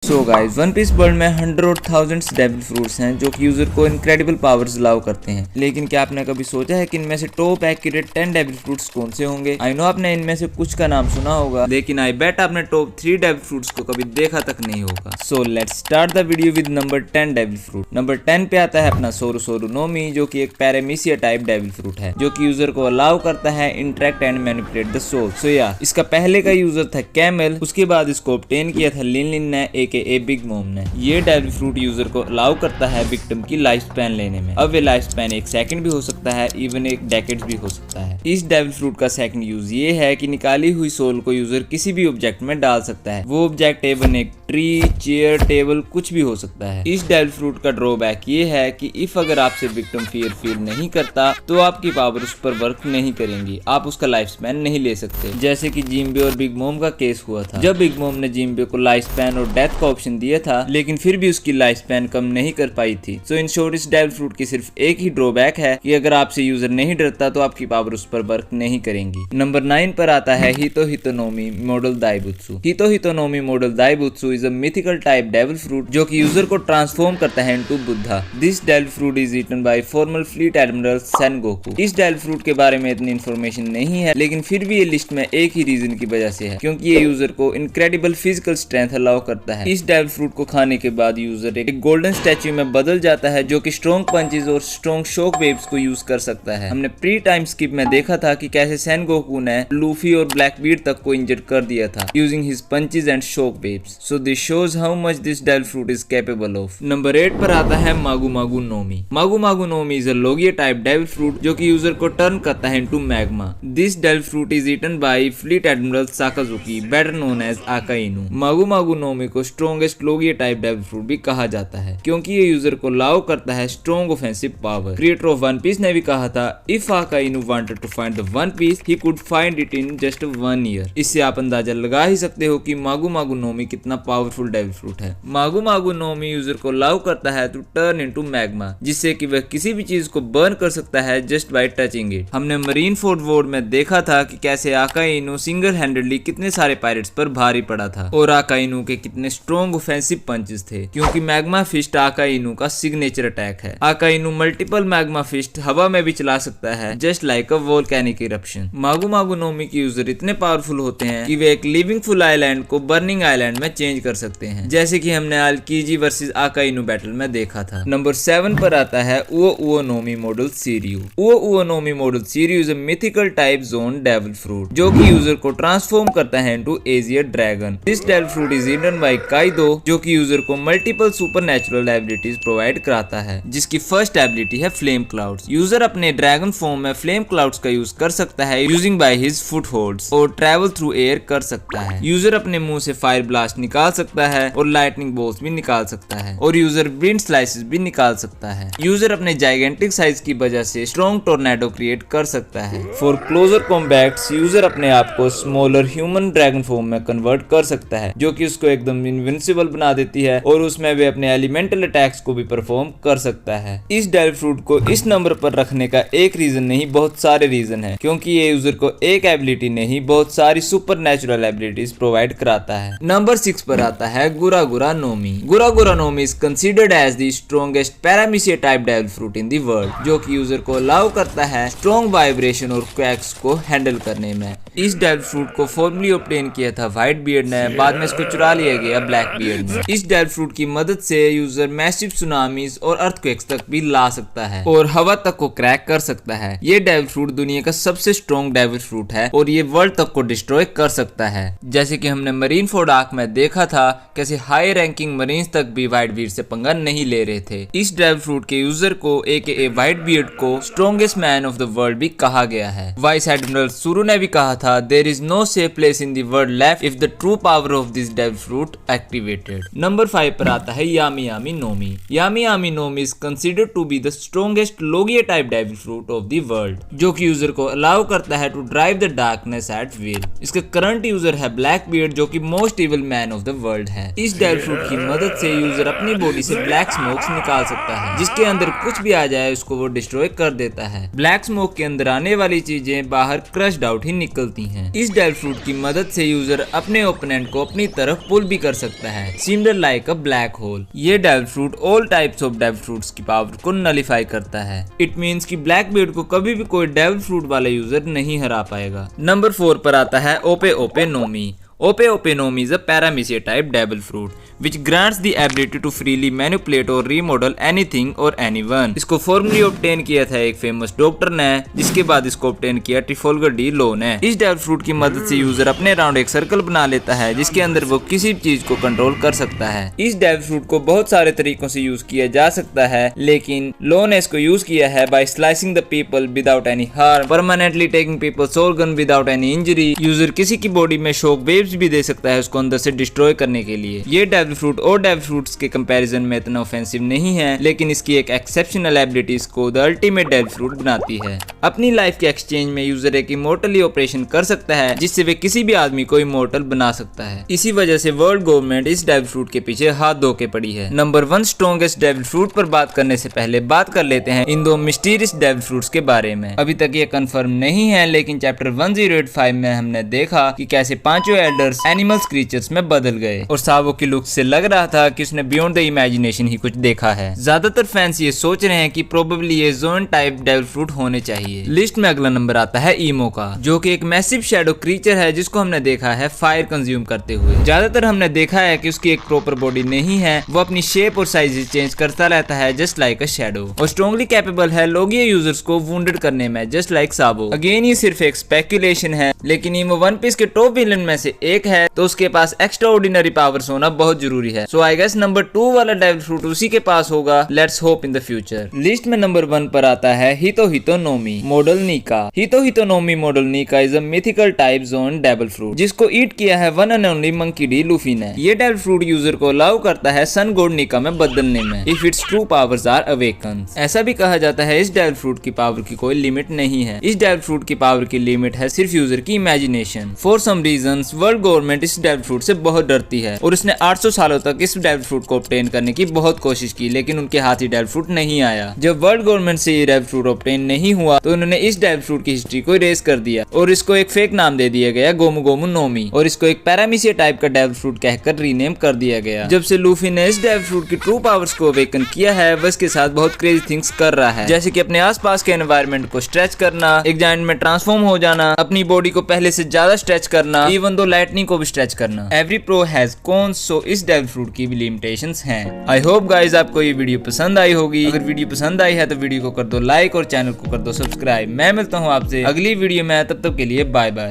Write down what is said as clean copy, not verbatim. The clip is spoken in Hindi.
सो गाइस, वन पीस वर्ल्ड में 100 और थाउजेंड्स डेविल फ्रूट्स हैं जो कि यूजर को इनक्रेडिबल पावर्स अलाउ करते हैं। लेकिन क्या आपने कभी सोचा है कि इनमें से टॉप एक्यूरेट 10 डेविल फ्रूट्स कौन से होंगे? आई नो आपने इनमें से कुछ का नाम सुना होगा, लेकिन आई बेट आपने टॉप 3 डेविल फ्रूट्स को कभी देखा तक नहीं होगा। So let's start the video with number 10 devil fruit. Number 10 पे आता है अपना सोरू सोरू नोमी, जो कि एक पैरामीसिया टाइप डेविल फ्रूट है जो कि यूजर को अलाउ करता है interact and manipulate the soul. So या इसका पहले का यूजर था कैमल, उसके बाद इसको ऑब्टेन किया था लिन लिन ने AKA बिग मॉम ने। ये डेविल फ्रूट यूजर को अलाउ करता है विक्टिम की लाइफ स्पैन लेने में। अब वे लाइफ स्पैन 1 सेकंड भी हो सकता है, इवन 1 डेकेड भी हो सकता है। इस डेविल फ्रूट का सेकंड यूज ये है कि निकाली हुई सोल को यूजर किसी भी ऑब्जेक्ट में डाल सकता है। वो ऑब्जेक्ट एवन एक ट्री, चेयर, टेबल कुछ भी हो सकता है। इस डेविल फ्रूट का ड्रॉबैक ये है कि इफ अगर आपसे विक्टिम फियर फील नहीं करता तो आपकी पावर उस पर वर्क नहीं करेंगी, आप उसका लाइफ स्पैन नहीं ले सकते। जैसे कि जिम्बे और बिग मॉम का केस हुआ था, जब बिग मॉम ने जिम्बे को लाइफ स्पैन और डेथ का ऑप्शन दिया था, लेकिन फिर भी उसकी लाइफ स्पैन कम नहीं कर पाई थी। सो इन शॉर्ट, इस डेविल फ्रूट की सिर्फ एक ही ड्रॉबैक है कि अगर आपसे यूजर नहीं डरता तो आपकी पावर उस पर वर्क नहीं करेंगी। नंबर 9 पर आता है हितो Hito no Mi model Daibutsu. Hito Hito no Mi model Daibutsu is a mythical type devil fruit जो कि यूजर को ट्रांसफॉर्म करता है into Buddha. This devil fruit is eaten by former fleet admiral Sengoku. इस डेविल फ्रूट के बारे में इतनी इन्फॉर्मेशन नहीं है, लेकिन फिर भी ये लिस्ट में एक ही रीजन की वजह से है, क्योंकि ये यूजर को इनक्रेडिबल फिजिकल स्ट्रेंथ अलाउ करता है। इस डेविल फ्रूट को खाने के बाद यूजर एक गोल्डन स्टैच्यू में बदल जाता है जो कि स्ट्रॉन्ग पंचेस और स्ट्रॉन्ग शॉक वेव्स को यूज कर सकता है। हमने प्री टाइम स्किप में देखा था कि कैसे सेनगोकू ने लूफी और ब्लैकबीर्ड तक को इंजर्ड कर दिया था using his punches and shock waves. So this shows how much this devil fruit is capable of. Number 8 पर आता है Magu Magu no Mi. Magu Magu no Mi is a Logia type devil fruit जो कि यूजर को टर्न करता है into magma. This devil fruit is eaten by fleet admiral Sakazuki, better known as Aka Inu. Magu Magu no Mi को strongest Logia type devil fruit भी कहा जाता है क्योंकि ये यूजर को अलाउ करता है strong offensive power. Creator of One Piece ने भी कहा था, if Akainu wanted to find the One Piece he could find it in just 1 year. इससे आप अंदाजा लगा ही सकते हो कि मागू मागू नोमी कितना पावरफुल डेविल फ्रूट है। मागू मागू नोमी यूजर को अलाउ करता है टू टर्न इनटू मैग्मा, जिससे कि वह किसी भी चीज को बर्न कर सकता है जस्ट बाय टचिंग इट। हमने मरीन फोर्ड वॉर में देखा था कि कैसे आका इनु सिंगल हैंडेडली कितने सारे पायरेट्स पर भारी पड़ा था और आका इनु के कितने स्ट्रॉन्ग ऑफेंसिव पंचेस थे, क्योंकि मैग्मा फिस्ट आका इनु का सिग्नेचर अटैक है। आका इनु मल्टीपल मैग्मा फिस्ट हवा में भी चला सकता है जस्ट लाइक अ वोल्केनिक इरप्शन। मागू मागू नोमी के यूजर इतने पावरफुल होते हैं कि वे एक लिविंग फुल आइलैंड को बर्निंग आइलैंड में चेंज कर सकते हैं, जैसे कि हमने आल्कीजी वर्सेस आका इनु बैटल में देखा था। नंबर 7 पर आता है उओ Uo no Mi model Seiryu. Uo Uo no Mi model Seiryu is a mythical type zoan devil fruit जो कि यूजर को ट्रांसफॉर्म करता है into azure dragon. This devil fruit is eaten by Kaido जो कि यूजर को मल्टीपल सुपरनैचुरल एबिलिटीज प्रोवाइड कराता है, जिसकी फर्स्ट एबिलिटी है फ्लेम क्लाउड्स। यूजर अपने ड्रैगन फॉर्म में फ्लेम क्लाउड्स का यूज कर सकता है using by his foot holds और ट्रैवल थ्रू एयर कर सकता है। यूजर अपने मुंह से फायर ब्लास्ट निकाल सकता है और लाइटनिंग बोल्स भी निकाल सकता है और यूजर विंड स्लाइसेस भी निकाल सकता है। यूजर अपने जाइगेंटिक साइज की वजह से स्ट्रॉन्ग टोर्नेडो क्रिएट कर सकता है। फॉर क्लोजर कॉम्बैट्स यूजर अपने आप को स्मॉलर ह्यूमन ड्रैगन फॉर्म में कन्वर्ट कर सकता है, जो कि उसको एकदम इनविंसिबल बना देती है और उसमें वे अपने एलिमेंटल अटैक्स को भी परफॉर्म कर सकता है। इस डेविल फ्रूट को इस नंबर पर रखने का एक रीजन नहीं, बहुत सारे रीजन है, क्योंकि ये यूजर को एक एबिलिटी नहीं बहुत सारी सुपरनैचुरल एबिलिटीज प्रोवाइड कराता है। नंबर 6 पर आता है गुरा Gura no Mi. Gura Gura no Mi is considered as the strongest Paramecia type devil fruit in the world, जो कि यूजर को अलाउ करता है स्ट्रॉन्ग वाइब्रेशन और क्वैक्स को हैंडल करने में। इस डेविल फ्रूट को फॉर्मली ऑब्टेन किया था व्हाइट बियर्ड ने, बाद में इसको चुरा लिया गया ब्लैक बियर्ड ने। इस डेविल फ्रूट की मदद से यूजर मैसिव सुनामीज और अर्थक्वेक्स तक भी ला सकता है और हवा तक को क्रैक कर सकता है। ये डेविल फ्रूट दुनिया का सबसे स्ट्रॉन्ग डेविल फ्रूट है और ये वर्ल्ड तक को डिस्ट्रॉय कर सकता है, जैसे कि हमने मरीन फोर्ड आर्क में देखा था कैसे हाई रैंकिंग मरीन्स तक भी व्हाइट बियर्ड से पंगा नहीं ले रहे थे। इस डेविल फ्रूट के यूजर को AKA व्हाइट बियर्ड को strongest man of the world भी कहा गया है। वाइस एडमिरल सुरु ने भी कहा था, there is no safe place in the world left if the true power of this devil fruit activated. Number 5 पर आता है Yami Yami no Mi. Yami Yami no Mi is considered to be the strongest Logia type devil fruit of the world, जो कि यूजर को अलाउ करता है to drive the darkness at will. इसका करंट यूजर है ब्लैक बियर्ड जो कि most evil man of the world है। इस डेविल फ्रूट की मदद से यूजर अपनी बॉडी से ब्लैक स्मोक्स निकाल सकता है, जिसके अंदर कुछ भी आ जाए उसको वो डिस्ट्रॉय कर देता है। ब्लैक स्मोक के अंदर आने वाली चीजें बाहर क्रश्ड आउट ही निकल निकलती हैं। इस डेविल फ्रूट की मदद से यूजर अपने ओपोनेंट को अपनी तरफ पुल भी कर सकता है, similar like a black hole. ये devil fruit all types of devil fruits की पावर को नलिफाई करता है। इट मीन्स कि ब्लैक बीड को कभी भी कोई डेविल फ्रूट वाला यूजर नहीं हरा पाएगा। नंबर 4 पर आता है ओपे ओपे Nomi. Ope Ope Nomi is a Paramecia type devil fruit which grants the ability to freely manipulate or remodel anything or anyone। इसको फॉर्मली ऑब्टेन किया था एक फेमस डॉक्टर ने, जिसके बाद इसको ऑब्टेन किया ट्रिफोल्गर डी लो ने। इस डेविल फ्रूट की मदद से यूजर अपने अराउंड एक सर्कल बना लेता है जिसके अंदर वो किसी भी चीज को कंट्रोल कर सकता है। इस डेविल फ्रूट को बहुत सारे तरीकों से यूज किया जा सकता है, लेकिन लो ने इसको यूज किया है by slicing the people without any harm, permanently taking people's organ without any injury. User किसी की बॉडी में शॉक वेव्स भी दे सकता है उसको अंदर से डिस्ट्रॉय करने के लिए। ये डेविल फ्रूट और डेविल फ्रूट्स के कंपैरिजन में इतना ऑफेंसिव नहीं है, लेकिन इसकी एक एक्सेप्शनल एबिलिटीज को द अल्टीमेट डेविल फ्रूट बनाती है। अपनी लाइफ के एक्सचेंज में यूजर एक इमोर्टली ऑपरेशन कर सकता है जिससे वे किसी भी आदमी को इमोर्टल बना सकता है। इसी वजह से वर्ल्ड गवर्नमेंट इस डेविल फ्रूट के पीछे हाथ धो के पड़ी है। नंबर 1 स्ट्रॉन्गेस्ट डेविल फ्रूट पर बात करने से पहले बात कर लेते हैं इन दो मिस्टीरियस डेविल फ्रूट्स के बारे में। अभी तक ये कंफर्म नहीं है, लेकिन चैप्टर 1085 में हमने देखा कि कैसे पांचों एल्डर्स एनिमल्स क्रीचर्स में बदल गए और सावो की लुक से लग रहा था कि उसने बियॉन्ड द इमेजिनेशन ही कुछ देखा है। ज्यादातर फैंस ये सोच रहे हैं कि प्रोबेबली ये जोन टाइप डेविल फ्रूट होने चाहिए। लिस्ट में अगला नंबर आता है ईमो का, जो कि एक मैसिव शैडो क्रीचर है जिसको हमने देखा है फायर कंज्यूम करते हुए। ज्यादातर हमने देखा है कि उसकी एक प्रॉपर बॉडी नहीं है, वो अपनी शेप और साइज चेंज करता रहता है जस्ट लाइक अ शैडो, और स्ट्रॉन्गली कैपेबल है लोगिया यूजर्स को वुंडेड करने में जस्ट लाइक साबो। अगेन ये सिर्फ एक स्पेकुलेशन है, लेकिन ईमो वन पीस के टॉप विलन में से एक है, तो उसके पास एक्स्ट्रा ऑर्डिनरी पावर्स होना बहुत जरूरी है। सो आई गेस नंबर 2 वाला डेविल फ्रूट उसी के पास होगा। Let's hope in the future. List में नंबर 1 पर आता है हितो Hito no Mi model Nika. Hito Hito no Mi model Nika is a mythical type zoan devil fruit जिसको ईट किया है one and only Monkey D Luffy ने। ये डेविल फ्रूट यूजर को अलाउ करता है सन गॉड नीका में बदलने में if its true powers are awaken. ऐसा भी कहा जाता है इस डेविल फ्रूट की पावर की कोई लिमिट नहीं है। इस डेविल फ्रूट की पावर की लिमिट है सिर्फ यूजर की imagination. For some reasons world government इस डेविल फ्रूट से बहुत डरती है और उसने 800 सालों तक इस डेविल फ्रूट को ऑब्टेन करने की बहुत कोशिश की, लेकिन उनके हाथ ही डेविल फ्रूट नहीं आया। जब वर्ल्ड गवर्नमेंट से ये डेविल फ्रूट ऑब्टेन नहीं हुआ तो उन्होंने इस डेविल फ्रूट की हिस्ट्री को इरेज कर दिया और इसको एक फेक नाम दे दिया गया गोमू गोमू नोमी, और इसको एक पैरामीसिया टाइप का डेविल फ्रूट कहकर रीनेम कर दिया गया। जब से लूफी ने इस डेविल फ्रूट की ट्रू पावर्स को अवेकन किया है, वह इसके साथ बहुत क्रेजी थिंग्स कर रहा है, जैसे कि अपने आसपास के एनवायरनमेंट को स्ट्रेच करना, एक जायंट में ट्रांसफॉर्म हो जाना, अपनी बॉडी को पहले से ज्यादा स्ट्रेच करना, इवन दो लाइटनिंग को भी स्ट्रेच करना। एवरी प्रो हैज कॉन्स, सो इस डेविल फ्रूट की भी लिमिटेशंस हैं। आई होप गाइज आपको ये वीडियो पसंद आई होगी। अगर वीडियो पसंद आई है तो वीडियो को कर दो लाइक और चैनल को कर दो सब्सक्राइब। मैं मिलता हूँ आपसे अगली वीडियो में, तब तक के लिए बाय बाय।